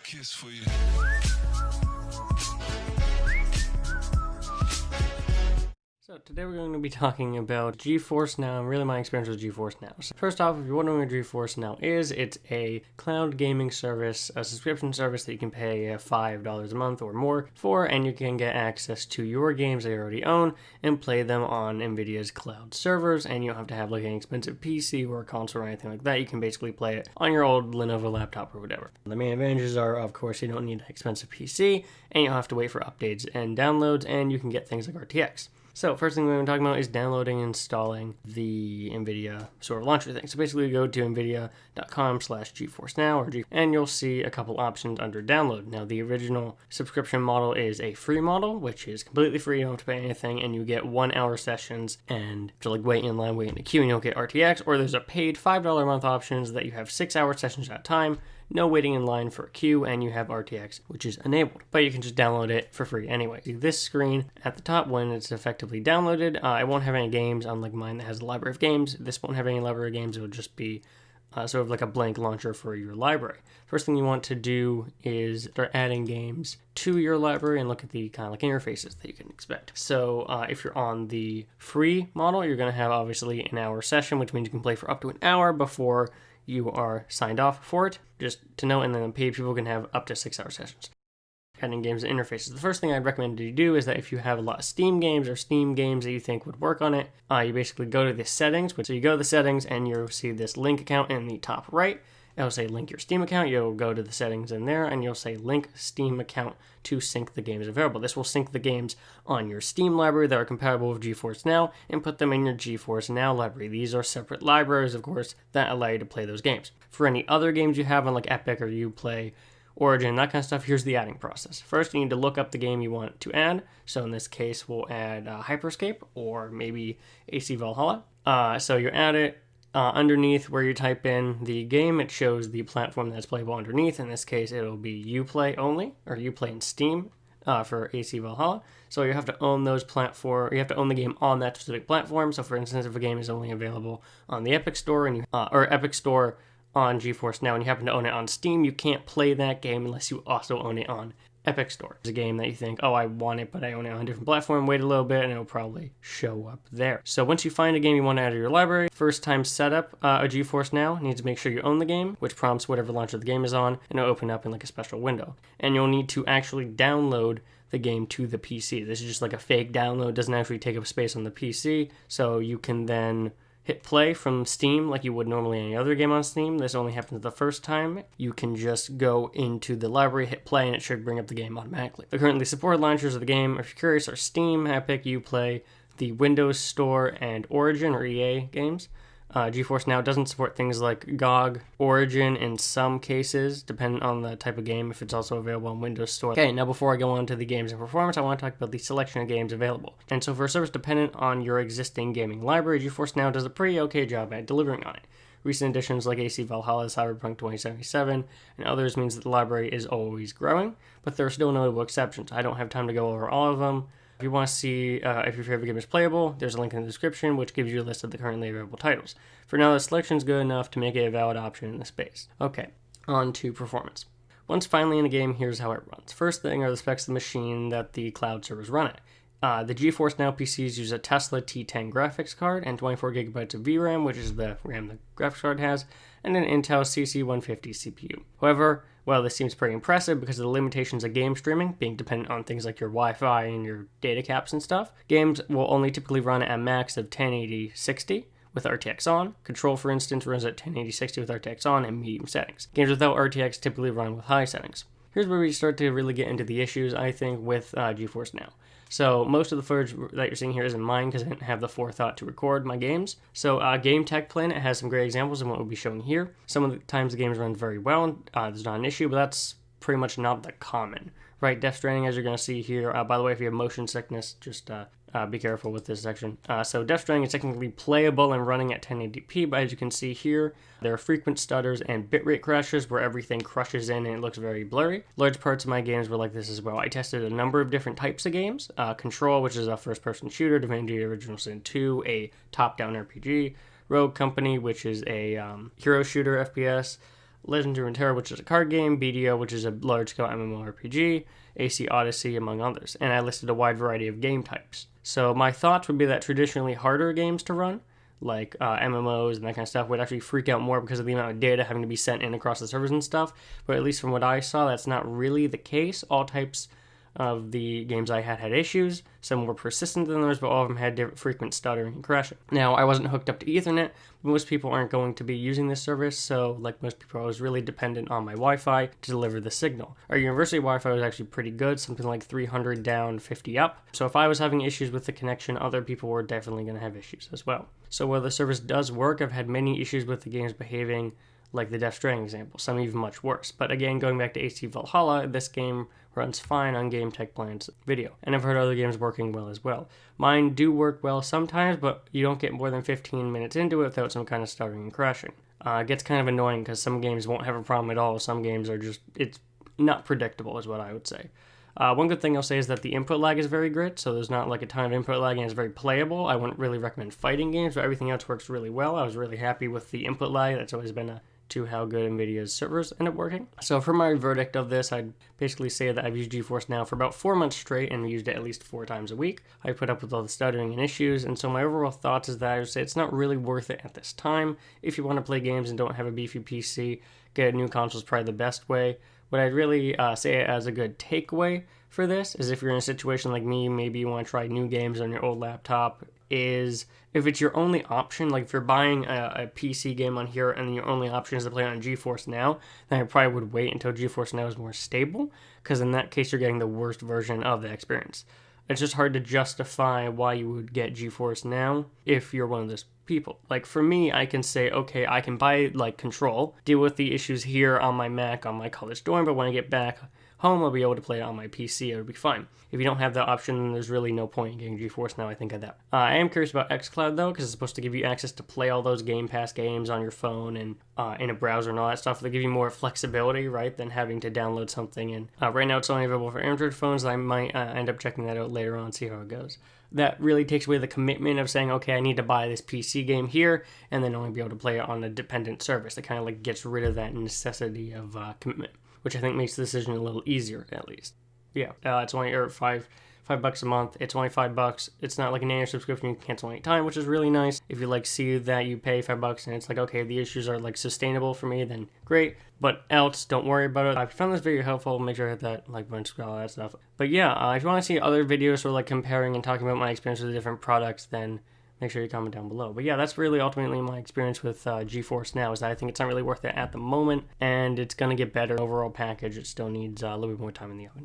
kiss for you. So today we're going to be talking about Geforce Now and really my experience with Geforce Now. So first off, if you're wondering what Geforce Now is, it's a cloud gaming service, a subscription service that you can pay $5 a month or more for, and you can get access to your games that you already own and play them on NVIDIA's cloud servers, and you don't have to have like an expensive PC or a console or anything like that. You can basically play it on your old Lenovo laptop or whatever. The main advantages are, of course, you don't need an expensive PC, and you don't have to wait for updates and downloads, and you can get things like RTX. So first thing we're going to talk about is downloading and installing the NVIDIA sort of launcher thing. So basically you go to nvidia.com/GeForce and you'll see a couple options under download. Now the original subscription model is a free model, which is completely free. You don't have to pay anything, and you get 1 hour sessions and to like wait in line, wait in the queue, and you'll get RTX. Or there's a paid $5 a month options that you have 6 hour sessions at a time, no waiting in line for a queue, and you have RTX, which is enabled. But you can just download it for free anyway. See this screen at the top when it's effectively downloaded. It won't have any games, unlike mine that has a library of games. This won't have any library of games. It will just be sort of like a blank launcher for your library. First thing you want to do is start adding games to your library and look at the kind of like interfaces that you can expect. So if you're on the free model, you're going to have obviously an hour session, which means you can play for up to an hour before you are signed off for it, just to know, and then paid people can have up to 6 hour sessions. Adding games and interfaces. The first thing I'd recommend you do is that if you have a lot of Steam games or Steam games that you think would work on it, you basically go to the settings. So you go to the settings and you'll see this link account in the top right. It'll say link your Steam account. You'll go to the settings in there and you'll say link Steam account to sync the games available. This will sync the games on your Steam library that are compatible with Geforce Now and put them in your Geforce Now library. These are separate libraries, of course, that allow you to play those games. For any other games you have on like Epic or Uplay, Origin, that kind of stuff, here's the adding process. First, you need to look up the game you want to add. So in this case, we'll add Hyperscape or maybe AC Valhalla. So you add it. Underneath where you type in the game, it shows the platform that's playable underneath. In this case, it'll be Uplay only, or Uplay and Steam for AC Valhalla. So you have to own those platform. You have to own the game on that specific platform. So for instance, if a game is only available on the Epic Store or Epic Store on Geforce Now and you happen to own it on Steam, you can't play that game unless you also own it on Epic Store. It's a game that you think, oh, I want it, but I own it on a different platform. Wait a little bit, and it'll probably show up there. So once you find a game you want to add to your library, first time setup a Geforce Now, you need to make sure you own the game, which prompts whatever launcher the game is on, and it'll open up in like a special window. And you'll need to actually download the game to the PC. This is just like a fake download. It doesn't actually take up space on the PC, so you can then hit play from Steam like you would normally any other game on Steam. This only happens the first time. You can just go into the library, hit play, and it should bring up the game automatically. The currently supported launchers of the game, if you're curious, are Steam, Epic, Uplay, the Windows Store, and Origin or EA games. Geforce Now doesn't support things like GOG, Origin in some cases, depending on the type of game, if it's also available on Windows Store. Okay, now before I go on to the games and performance, I want to talk about the selection of games available. And so for a service dependent on your existing gaming library, Geforce Now does a pretty okay job at delivering on it. Recent additions like AC Valhalla, Cyberpunk 2077, and others means that the library is always growing, but there are still notable exceptions. I don't have time to go over all of them. If you want to see if your favorite game is playable, there's a link in the description which gives you a list of the currently available titles. For now, the selection is good enough to make it a valid option in the space. Okay, on to performance. Once finally in a game, here's how it runs. First thing are the specs of the machine that the cloud servers run it. The Geforce Now PCs use a Tesla T10 graphics card and 24GB of VRAM, which is the RAM the graphics card has, and an Intel CC150 CPU. However, while this seems pretty impressive because of the limitations of game streaming, being dependent on things like your Wi-Fi and your data caps and stuff, games will only typically run at a max of 1080-60 with RTX on. Control, for instance, runs at 1080-60 with RTX on and medium settings. Games without RTX typically run with high settings. Here's where we start to really get into the issues, I think, with Geforce Now. So most of the footage that you're seeing here isn't mine because I didn't have the forethought to record my games. So Game Tech Planet has some great examples of what we'll be showing here. Some of the times the games run very well, there's not an issue, but that's pretty much not the common. Right, Death Stranding, as you're going to see here. By the way, if you have motion sickness, just be careful with this section. So Death Stranding is technically playable and running at 1080p, but as you can see here, there are frequent stutters and bitrate crashes where everything crushes in and it looks very blurry. Large parts of my games were like this as well. I tested a number of different types of games. Control, which is a first-person shooter, Divinity Original Sin 2, a top-down RPG, Rogue Company, which is a hero shooter FPS, Legends of Runeterra, which is a card game, BDO, which is a large-scale MMORPG, AC Odyssey, among others. And I listed a wide variety of game types. So my thoughts would be that traditionally harder games to run, like MMOs and that kind of stuff, would actually freak out more because of the amount of data having to be sent in across the servers and stuff. But at least from what I saw, that's not really the case. All types of the games I had issues. Some were persistent than others, but all of them had different frequent stuttering and crashing. Now, I wasn't hooked up to Ethernet, but most people aren't going to be using this service, so like most people, I was really dependent on my Wi-Fi to deliver the signal. Our university Wi-Fi was actually pretty good, something like 300 down, 50 up. So if I was having issues with the connection, other people were definitely going to have issues as well. So while the service does work, I've had many issues with the games behaving like the Death Stranding example, some even much worse. But again, going back to AC Valhalla, this game runs fine on Game Tech Plan's video. And I've heard other games working well as well. Mine do work well sometimes, but you don't get more than 15 minutes into it without some kind of stuttering and crashing. It gets kind of annoying because some games won't have a problem at all. Some games are just, it's not predictable is what I would say. One good thing I'll say is that the input lag is very good, so there's not like a ton of input lag and it's very playable. I wouldn't really recommend fighting games, but everything else works really well. I was really happy with the input lag. That's always been to how good NVIDIA's servers end up working. So for my verdict of this, I'd basically say that I've used Geforce Now for about 4 months straight and used it at least 4 times a week. I put up with all the stuttering and issues, and so my overall thoughts is that I would say it's not really worth it at this time. If you want to play games and don't have a beefy PC, get a new console is probably the best way. What I'd really say as a good takeaway for this is if you're in a situation like me, maybe you want to try new games on your old laptop, is if it's your only option, like if you're buying a PC game on here and your only option is to play on Geforce Now, then I probably would wait until Geforce Now is more stable, because in that case you're getting the worst version of the experience. It's just hard to justify why you would get Geforce Now if you're one of those people. Like for me, I can say, okay, I can buy like Control, deal with the issues here on my Mac, on my college dorm, but when I get back home, I'll be able to play it on my PC. It'll be fine. If you don't have that option, then there's really no point in getting Geforce Now, I think, at that. I am curious about xCloud, though, because it's supposed to give you access to play all those Game Pass games on your phone and in a browser and all that stuff. They give you more flexibility, right, than having to download something. And right now, it's only available for Android phones. I might end up checking that out later on, see how it goes. That really takes away the commitment of saying, okay, I need to buy this PC game here and then only be able to play it on a dependent service. It kind of like gets rid of that necessity of commitment, which I think makes the decision a little easier, at least. Yeah, it's only $5 a month. It's only $5. It's not like an annual subscription you can cancel anytime, which is really nice. If you like see that you pay $5 and it's like, okay, the issues are like sustainable for me, then great. But else, don't worry about it. If you found this video helpful, make sure to hit that like button, all that stuff. But yeah, if you want to see other videos or like comparing and talking about my experience with the different products, then make sure you comment down below. But yeah, that's really ultimately my experience with Geforce Now, is that I think it's not really worth it at the moment, and it's going to get better overall package. It still needs a little bit more time in the oven.